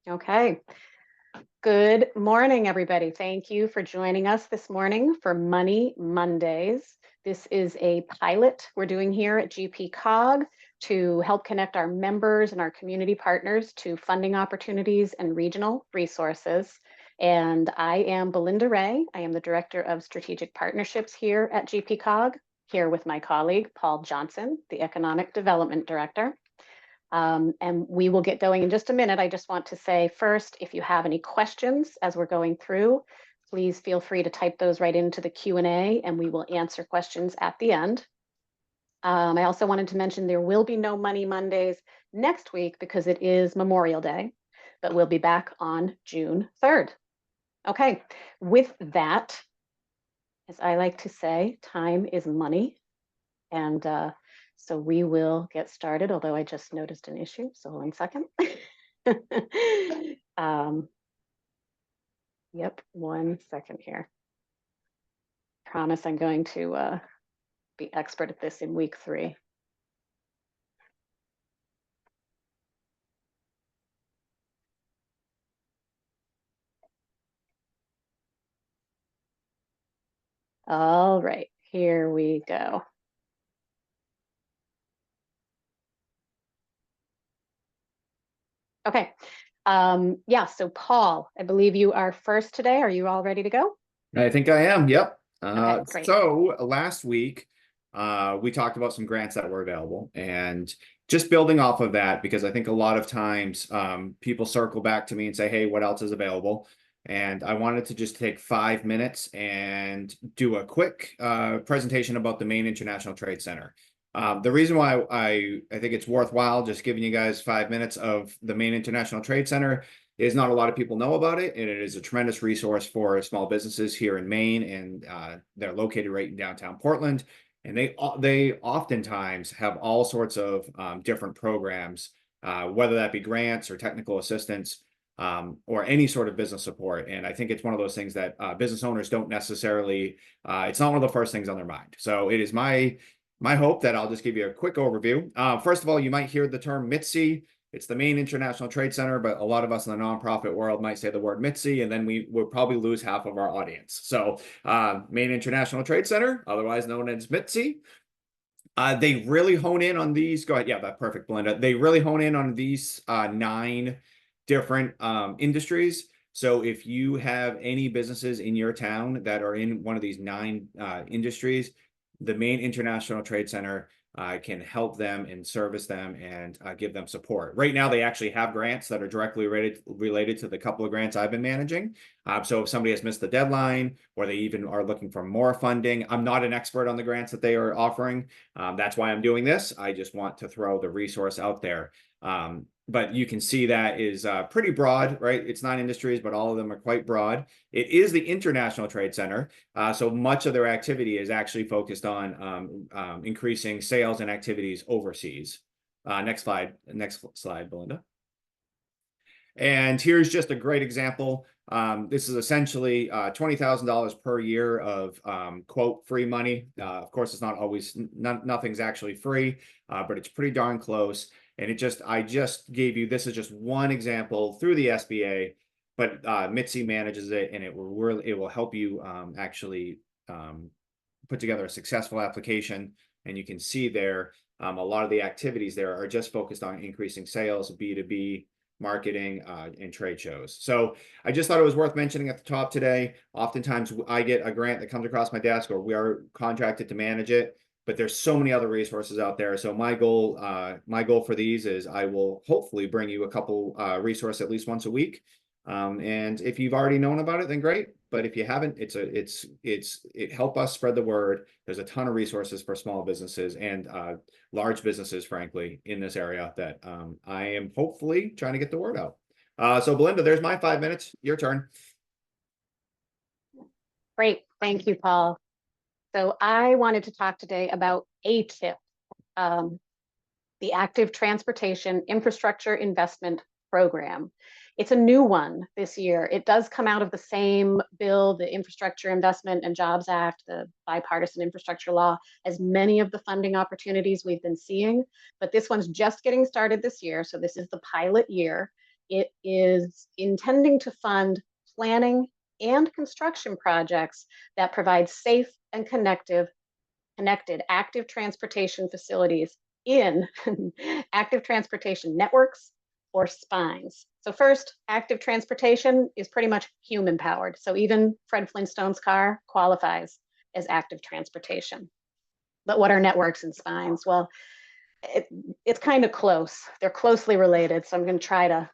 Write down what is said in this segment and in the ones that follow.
Okay. Good morning, everybody. Thank you for joining us this morning for Money Mondays. This is a pilot we're doing here at GP Cog to help connect our members and our community partners to funding opportunities and regional resources. And I am Belinda Ray. I am the Director of Strategic Partnerships here at GP Cog, here with my colleague, Paul Johnson, the Economic Development Director. And we will get going in just a minute. I just want to say first, if you have any questions as we're going through, please feel free to type those right into the Q&A and we will answer questions at the end. I also wanted to mention there will be no Money Mondays next week because it is Memorial Day, but we'll be back on June 3rd. Okay, with that, as I like to say, time is money. And so we will get started, although I just noticed an issue. So 1 second. Yep, 1 second here. Promise I'm going to be expert at this in week 3. All right, here we go. Okay. Yeah, so Paul, I believe you are first today. Are you all ready to go? I think I am. Yep. Okay, great. So last week, we talked about some grants that were available, and just building off of that, because I think a lot of times people circle back to me and say, hey, what else is available? And I wanted to just take 5 minutes and do a quick presentation about the Maine International Trade Center. The reason why I think it's worthwhile just giving you guys 5 minutes of the Maine International Trade Center is not a lot of people know about it, and it is a tremendous resource for small businesses here in Maine, and they're located right in downtown Portland. And they oftentimes have all sorts of different programs, whether that be grants or technical assistance, or any sort of business support. And I think it's one of those things that business owners don't necessarily, it's not one of the first things on their mind. So it is my hope that I'll just give you a quick overview. First of all, you might hear the term MITSI. It's the Maine International Trade Center, but a lot of us in the nonprofit world might say the word MITSI, and then we will probably lose half of our audience. So Maine International Trade Center, otherwise known as MITSI. They really hone in on these. Go ahead. Yeah, that's perfect, Belinda. They really hone in on these 9 different industries. So if you have any businesses in your town that are in one of these 9 industries, the Maine International Trade Center can help them and service them and give them support. Right now, they actually have grants that are directly related to the couple of grants I've been managing. So if somebody has missed the deadline or they even are looking for more funding, I'm not an expert on the grants that they are offering. That's why I'm doing this. I just want to throw the resource out there. But you can see that is pretty broad, right? It's 9 industries, but all of them are quite broad. It is the International Trade Center. So much of their activity is actually focused on increasing sales and activities overseas. Next slide, Belinda. And here's just a great example. This is essentially $20,000 per year of quote free money. Of course, it's not always, nothing's actually free, but it's pretty darn close. And I just gave you, this is just one example through the SBA, but MITSI manages it, and it will help you actually put together a successful application. And you can see there, a lot of the activities there are just focused on increasing sales, B2B, marketing, and trade shows. So I just thought it was worth mentioning at the top today. Oftentimes I get a grant that comes across my desk, or we are contracted to manage it, but there's so many other resources out there. So my goal for these is I will hopefully bring you a couple resources at least once a week. And if you've already known about it, then great. But if you haven't, it help us spread the word. There's a ton of resources for small businesses and large businesses, frankly, in this area that I am hopefully trying to get the word out. So Belinda, there's my 5 minutes. Your turn. Great. Thank you, Paul. So I wanted to talk today about ATIP, the Active Transportation Infrastructure Investment Program. It's a new one this year. It does come out of the same bill, the Infrastructure Investment and Jobs Act, the bipartisan infrastructure law, as many of the funding opportunities we've been seeing. But this one's just getting started this year. So this is the pilot year. it is intending to fund planning and construction projects that provide safe and connected active transportation facilities in active transportation networks or spines. So first, active transportation is pretty much human powered. So even Fred Flintstone's car qualifies as active transportation. But what are networks and spines? Well, it's kind of close. They're closely related. So I'm going to try to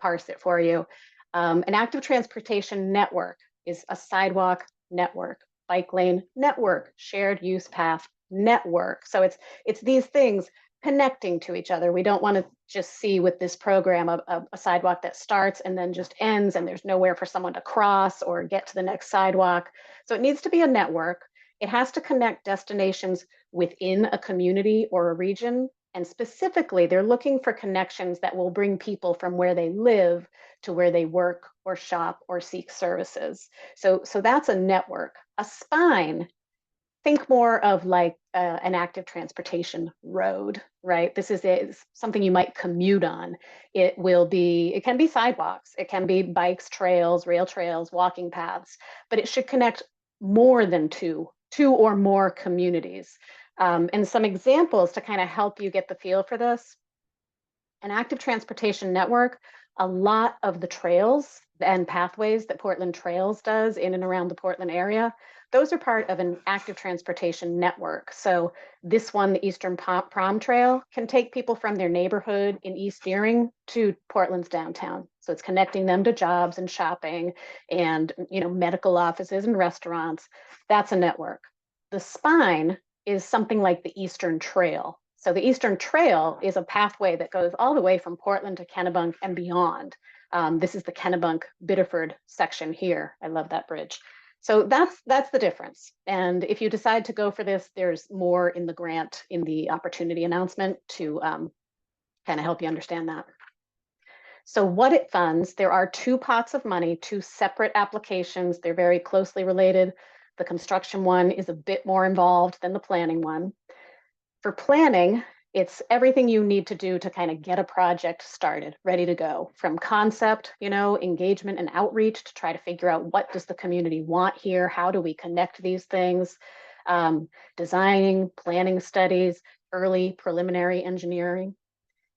parse it for you. An active transportation network is a sidewalk network, bike lane network, shared use path network. So it's these things connecting to each other. We don't want to just see with this program a sidewalk that starts and then just ends and there's nowhere for someone to cross or get to the next sidewalk. So it needs to be a network. It has to connect destinations within a community or a region. And specifically, they're looking for connections that will bring people from where they live to where they work or shop or seek services. So that's a network. A spine, think more of like an active transportation road, right? This is something you might commute on. It can be sidewalks, it can be bikes, trails, rail trails, walking paths, but it should connect more than two or more communities. And some examples to kind of help you get the feel for this. An active transportation network, a lot of the trails and pathways that Portland Trails does in and around the Portland area, those are part of an active transportation network. So this one, the Eastern Prom Trail, can take people from their neighborhood in East Deering to Portland's downtown. So it's connecting them to jobs and shopping and medical offices and restaurants. That's a network. The spine is something like the Eastern Trail. So the Eastern Trail is a pathway that goes all the way from Portland to Kennebunk and beyond. This is the Kennebunk-Biddeford section here. I love that bridge. So that's the difference. And if you decide to go for this, there's more in the grant, in the opportunity announcement to kind of help you understand that. So what it funds, there are two pots of money, two separate applications. They're very closely related. The construction one is a bit more involved than the planning one. For planning, it's everything you need to do to kind of get a project started, ready to go, from concept, engagement and outreach to try to figure out what does the community want here, how do we connect these things, designing, planning studies, early preliminary engineering.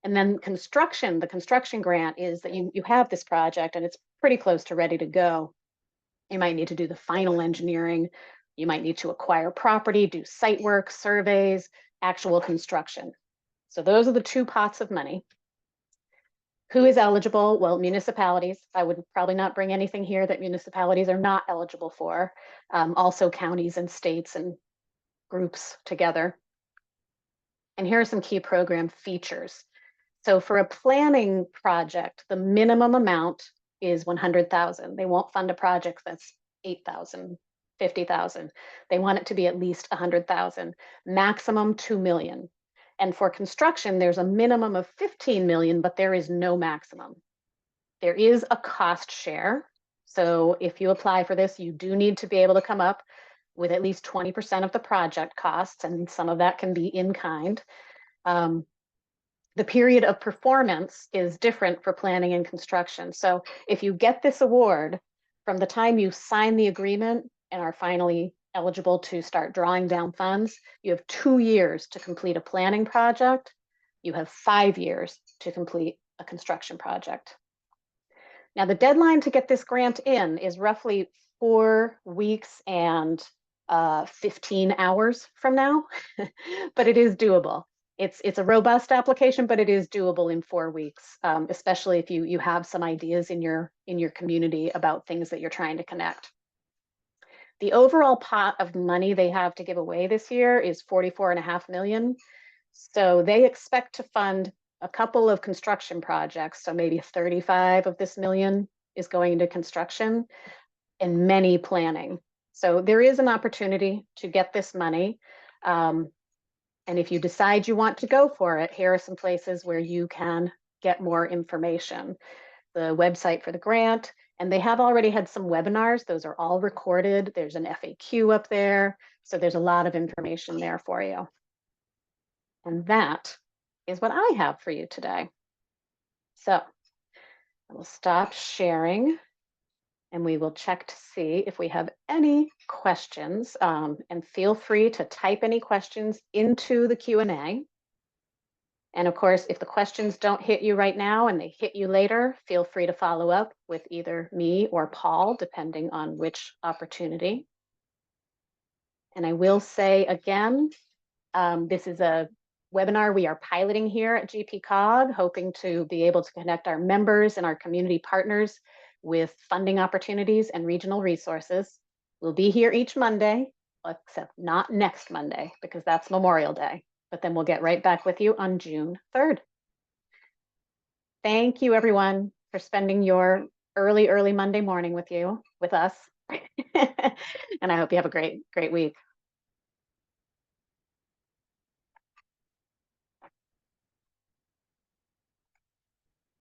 And then construction, the construction grant is that you have this project and it's pretty close to ready to go. You might need to do the final engineering. You might need to acquire property, do site work, surveys, actual construction. So those are the two pots of money. Who is eligible? Well, municipalities. I would probably not bring anything here that municipalities are not eligible for. Also counties and states and groups together. And here are some key program features. So for a planning project, the minimum amount is 100,000. They won't fund a project that's 8,000, 50,000. They want it to be at least 100,000, maximum 2 million. And for construction, there's a minimum of 15 million, but there is no maximum. There is a cost share. So if you apply for this, you do need to be able to come up with at least 20% of the project costs, and some of that can be in kind. The period of performance is different for planning and construction. So if you get this award, from the time you sign the agreement and are finally eligible to start drawing down funds, you have 2 years to complete a planning project. You have 5 years to complete a construction project. Now, the deadline to get this grant in is roughly 4 weeks and 15 hours from now, but it is doable. It's a robust application, but it is doable in 4 weeks, especially if you have some ideas in your community about things that you're trying to connect. The overall pot of money they have to give away this year is 44.5 million. So they expect to fund a couple of construction projects. So maybe 35 of this million is going into construction and many planning. So there is an opportunity to get this money. And if you decide you want to go for it, here are some places where you can get more information. The website for the grant, and they have already had some webinars. Those are all recorded. There's an FAQ up there. So there's a lot of information there for you. And that is what I have for you today. So I will stop sharing and we will check to see if we have any questions. And feel free to type any questions into the Q&A. And of course, if the questions don't hit you right now and they hit you later, feel free to follow up with either me or Paul, depending on which opportunity. And I will say again, this is a webinar we are piloting here at GPCOG, hoping to be able to connect our members and our community partners with funding opportunities and regional resources. We'll be here each Monday, except not next Monday, because that's Memorial Day. But then we'll get right back with you on June 3rd. Thank you, everyone, for spending your early Monday morning with us. And I hope you have a great week.